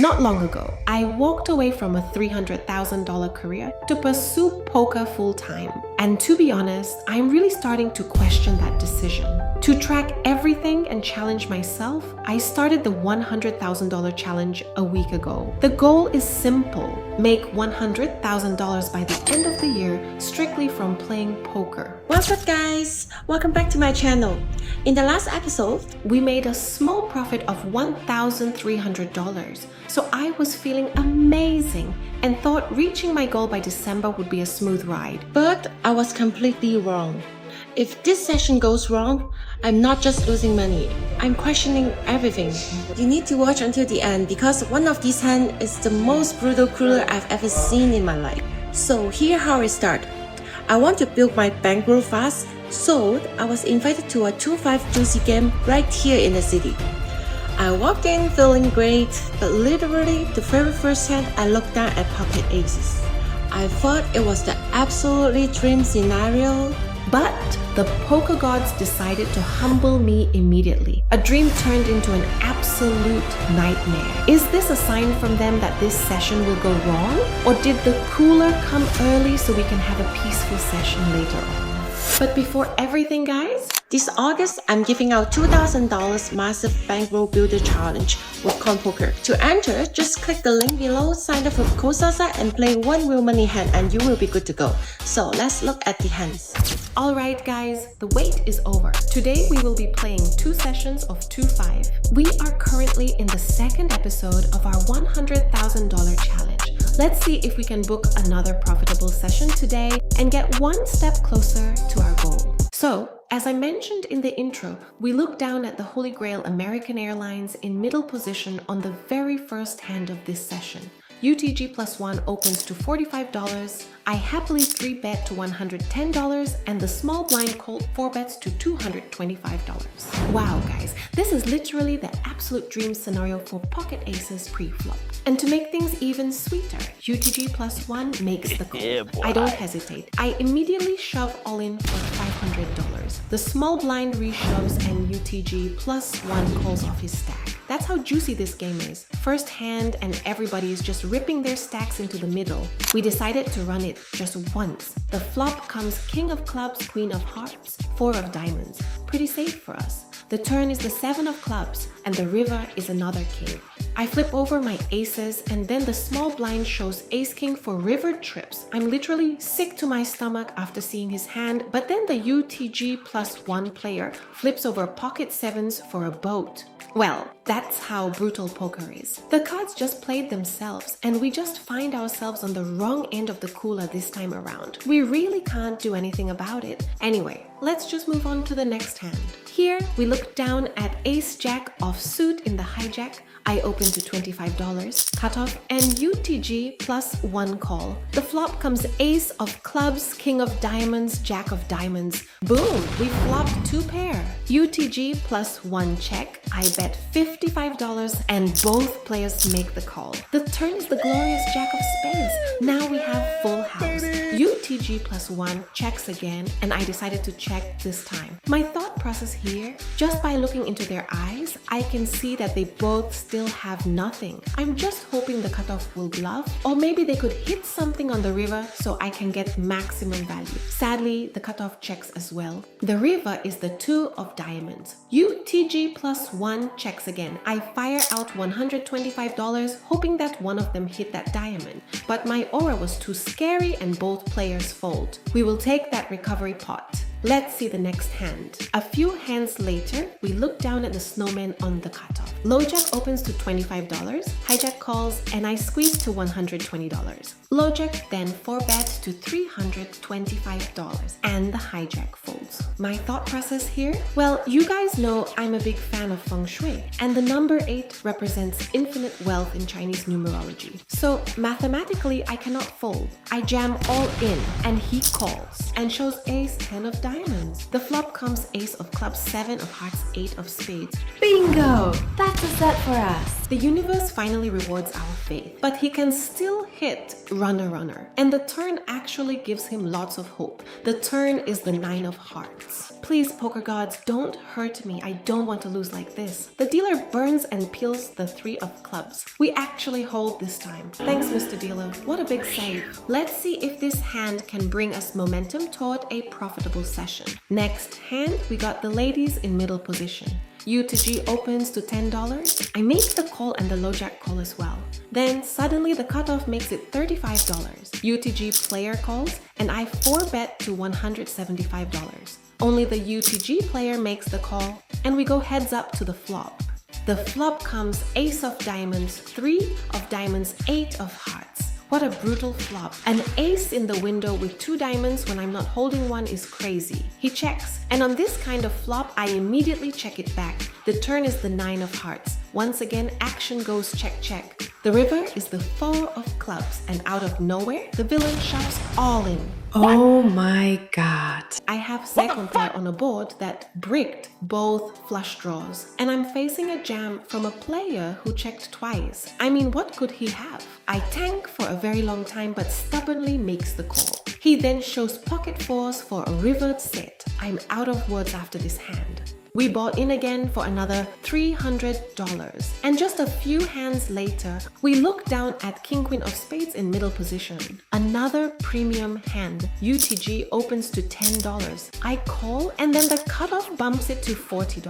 Not long ago, I walked away from a $300,000 career to pursue poker full-time. And to be honest, I'm really starting to question that decision. To track everything and challenge myself, I started the $100,000 challenge a week ago. The goal is simple: make $100,000 by the end of the year strictly from playing poker. What's up, guys? Welcome back to my channel. In the last episode, we made a small profit of $1,300. So I was feeling amazing and thought reaching my goal by December would be a smooth ride. But I was completely wrong. If this session goes wrong, I'm not just losing money, I'm questioning everything. You need to watch until the end because one of these hands is the most brutal crueler I've ever seen in my life. So here how it started. I want to build my bankroll fast, so I was invited to a 2-5 juicy game right here in the city. I walked in feeling great, but literally the very first hand I looked down at pocket aces. I thought it was the absolutely dream scenario. But the poker gods decided to humble me immediately. A dream turned into an absolute nightmare. Is this a sign from them that this session will go wrong? Or did the cooler come early so we can have a peaceful session later on? But before everything, guys, this August, I'm giving out $2,000 massive bankroll builder challenge with Con Poker. To enter, just click the link below, sign up with code Sasa and play one real money hand and you will be good to go. So let's look at the hands. Alright guys, the wait is over. Today we will be playing 2 sessions of 2-5. We are currently in the second episode of our $100,000 challenge. Let's see if we can book another profitable session today and get one step closer to our goal. So, as I mentioned in the intro, we look down at the Holy Grail American Airlines in middle position on the very first hand of this session. UTG plus 1 opens to $45. I happily 3-bet to $110 and the small blind called 4-bets to $225. Wow guys, this is literally the absolute dream scenario for pocket aces pre-flop. And to make things even sweeter, UTG plus 1 makes the call. Yeah, I don't hesitate. I immediately shove all in for $500. The small blind reshoves and UTG plus 1 calls off his stack. That's how juicy this game is. First hand and everybody is just ripping their stacks into the middle. We decided to run it just once. The flop comes King of Clubs, Queen of Hearts, 4 of Diamonds. Pretty safe for us. The turn is the 7 of Clubs and the river is another king. I flip over my aces and then the small blind shows ace king for river trips. I'm literally sick to my stomach after seeing his hand, but then the UTG plus 1 player flips over pocket 7s for a boat. Well, that's how brutal poker is. The cards just played themselves and we just find ourselves on the wrong end of the cooler this time around. We really can't do anything about it. Anyway, let's just move on to the next hand. Here, we look down at ace-jack offsuit in the hijack. I open to $25, cutoff, and UTG plus 1 call. The flop comes ace of clubs, king of diamonds, jack of diamonds. Boom, we flopped 2 pair. UTG plus 1 check. I bet $55 and both players make the call. The turn is the glorious jack of spades. Now we have full house. UTG plus 1 checks again and I decided to check this time. My thought process here, just by looking into their eyes, I can see that they both still have nothing. I'm just hoping the cutoff will bluff, or maybe they could hit something on the river so I can get maximum value. Sadly, the cutoff checks as well. The river is the 2 of diamonds. UTG plus 1 checks again. I fire out $125 hoping that one of them hit that diamond, but my aura was too scary and both players fold. We will take that recovery pot. Let's see the next hand. A few hands later, we look down at the snowman on the cutoff. Low jack opens to $25, hijack calls, and I squeeze to $120. Low jack then 4-bet to $325, and the hijack folds. My thought process here? Well, you guys know I'm a big fan of feng shui, and the number 8 represents infinite wealth in Chinese numerology. So mathematically, I cannot fold. I jam all in, and he calls, and shows ace 10 of diamonds. diamonds. The flop comes ace of clubs, 7 of hearts, 8 of spades. Bingo! That's a set for us. The universe finally rewards our faith, but he can still hit runner. And the turn actually gives him lots of hope. The turn is the 9 of hearts. Please, poker gods, don't hurt me. I don't want to lose like this. The dealer burns and peels the 3 of clubs. We actually hold this time. Thanks, Mr. Dealer. What a big save. Let's see if this hand can bring us momentum toward a profitable session. Next hand, we got the ladies in middle position. UTG opens to $10. I make the call and the low jack call as well. Then suddenly the cutoff makes it $35. UTG player calls and I 4-bet to $175. Only the UTG player makes the call and we go heads up to the flop. The flop comes ace of diamonds, 3 of diamonds, 8 of hearts. What a brutal flop. An ace in the window with 2 diamonds when I'm not holding one is crazy. He checks, and on this kind of flop, I immediately check it back. The turn is the 9 of hearts. Once again, action goes check. The river is the 4 of clubs, and out of nowhere, the villain shoves all in. Oh my god. I have second pair on a board that bricked both flush draws, and I'm facing a jam from a player who checked twice. I mean, what could he have? I tank for a very long time but stubbornly makes the call. He then shows pocket 4s for a rivered set. I'm out of words after this hand. We bought in again for another $300. And just a few hands later, we look down at King Queen of Spades in middle position. Another premium hand. UTG opens to $10. I call and then the cutoff bumps it to $40.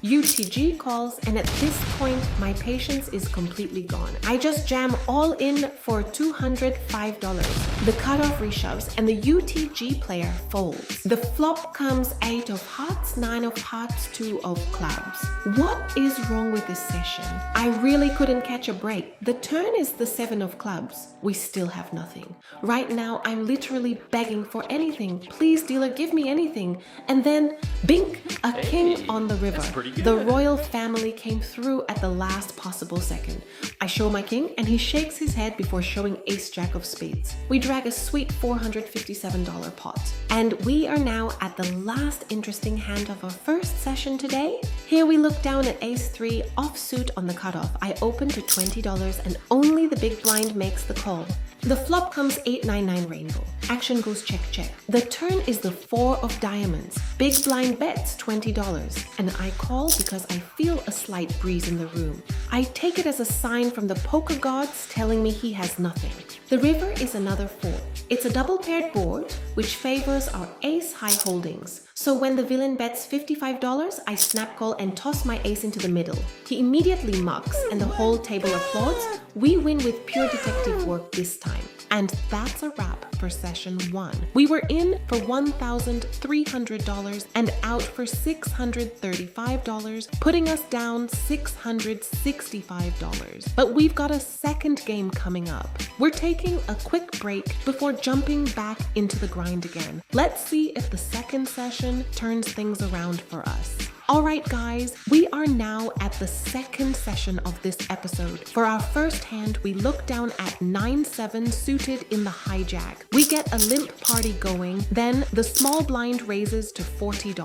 UTG calls and at this point, my patience is completely gone. I just jam all in for $205. The cutoff reshoves and the UTG player folds. The flop comes 8 of hearts, 9 of hearts, 2 of clubs. What is wrong with this session? I really couldn't catch a break. The turn is the 7 of clubs. We still have nothing. Right now, I'm literally begging for anything. Please, dealer, give me anything. And then, bink, a king on the river. The royal family came through at the last possible second. I show my king and he shakes his head before showing ace-jack of spades. We drag a sweet $457 pot. And we are now at the last interesting hand of our first session today. Here we look down at ace-3 offsuit on the cutoff. I open to $20 and only the big blind makes the call. The flop comes 8-9-9 rainbow. Action goes check. The turn is the 4 of diamonds. Big blind bets $20 and I call because I feel a slight breeze in the room. I take it as a sign from the poker gods telling me he has nothing. The river is another 4. It's a double paired board which favors our ace high holdings. So when the villain bets $55, I snap call and toss my ace into the middle. He immediately mucks and the whole table applauds. We win with pure detective work this time. And that's a wrap for session 1. We were in for $1,300 and out for $635, putting us down $665. But we've got a second game coming up. We're taking a quick break before jumping back into the grind again. Let's see if the second session turns things around for us. Alright guys, we are now at the second session of this episode. For our first hand, we look down at 9-7 suited in the hijack. We get a limp party going, then the small blind raises to $40.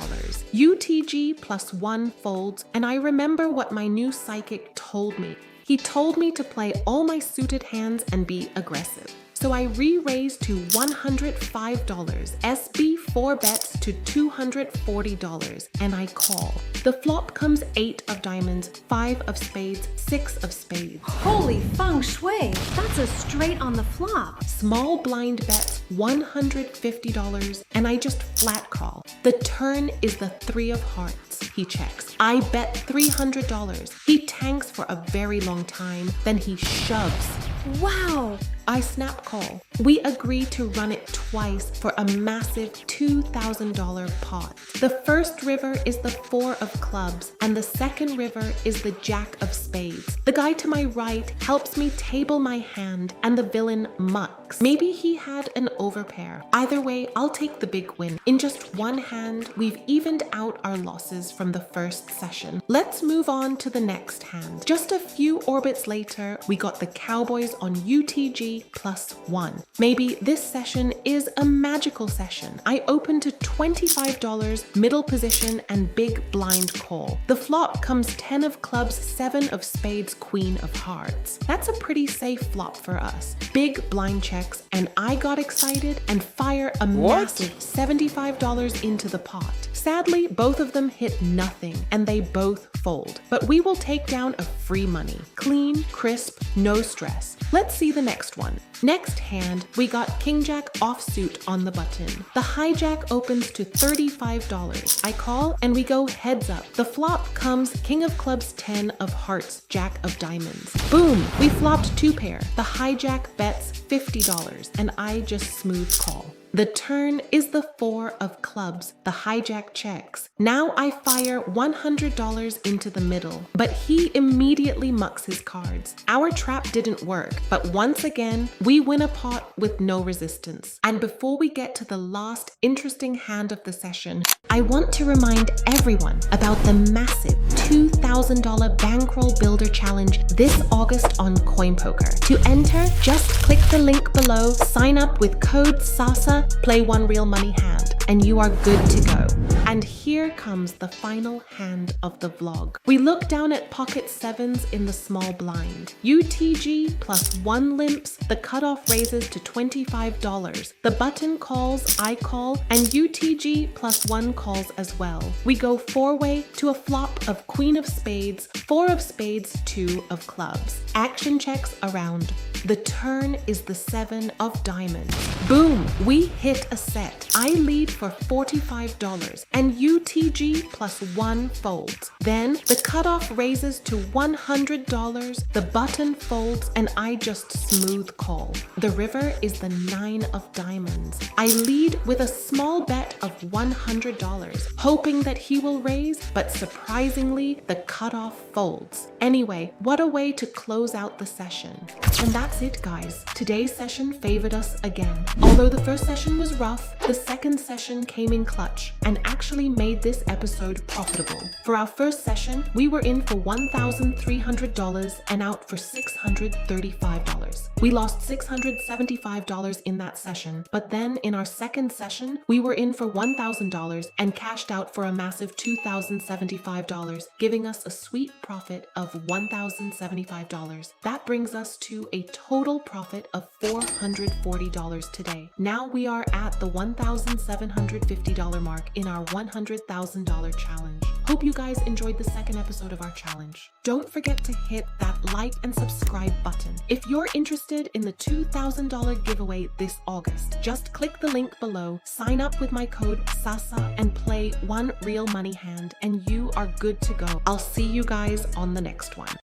UTG plus 1 folds, and I remember what my new psychic told me. He told me to play all my suited hands and be aggressive. So I re-raise to $105, SB 4 bets to $240, and I call. The flop comes 8 of diamonds, 5 of spades, 6 of spades. Holy feng shui! That's a straight on the flop. Small blind bets $150, and I just flat call. The turn is the 3 of hearts. He checks. I bet $300. He tanks for a very long time, then he shoves. Wow! I snap call. We agree to run it twice for a massive $2,000 pot. The first river is the 4 of clubs and the second river is the jack of spades. The guy to my right helps me table my hand and the villain mucks. Maybe he had an overpair. Either way, I'll take the big win. In just one hand, we've evened out our losses from the first session. Let's move on to the next hand. Just a few orbits later, we got the cowboys on UTG UTG plus 1. Maybe this session is a magical session. I open to $25, middle position, and big blind call. The flop comes 10 of clubs, 7 of spades, queen of hearts. That's a pretty safe flop for us. Big blind checks, and I got excited and fire a massive $75 into the pot. Sadly, both of them hit nothing, and they both fold. But we will take down a free money. Clean, crisp, no stress. Let's see the next one. Next hand, we got King Jack offsuit on the button. The hijack opens to $35. I call and we go heads up. The flop comes King of clubs, 10 of hearts, Jack of diamonds. Boom, we flopped 2 pair. The hijack bets $50 and I just smooth call. The turn is the 4 of clubs. The hijack checks. Now I fire $100 into the middle, but he immediately mucks his cards. Our trap didn't work, but once again, we win a pot with no resistance. And before we get to the last interesting hand of the session, I want to remind everyone about the massive $2,000 bankroll builder challenge this August on CoinPoker. To enter, just click the link below, sign up with code SASA, play one real money hand, and you are good to go. And here comes the final hand of the vlog. We look down at pocket 7s in the small blind. UTG plus 1 limps, the cutoff raises to $25. The button calls, I call, and UTG plus 1 calls as well. We go 4-way to a flop of queen of spades, 4 of spades, 2 of clubs. Action checks around. The turn is the 7 of diamonds. Boom, we hit a set. I lead for $45 and UTG plus 1 folds. Then the cutoff raises to $100, the button folds, and I just smooth call. The river is the 9 of diamonds. I lead with a small bet of $100, hoping that he will raise, but surprisingly, the cutoff folds. Anyway, what a way to close out the session. And that's it, guys. Today's session favored us again. Although the first session was rough, the second session came in clutch and actually made this episode profitable. For our first session, we were in for $1,300 and out for $635. We lost $675 in that session, but then in our second session, we were in for $1,000 and cashed out for a massive $2,075, giving us a sweet profit of $1,075. That brings us to a total profit of $440 today. Now we are at the $1,750 mark in our $100,000 challenge. Hope you guys enjoyed the second episode of our challenge. Don't forget to hit that like and subscribe button. If you're interested in the $2,000 giveaway this August, just click the link below, sign up with my code SASA, and play one real money hand, and you are good to go. I'll see you guys on the next one.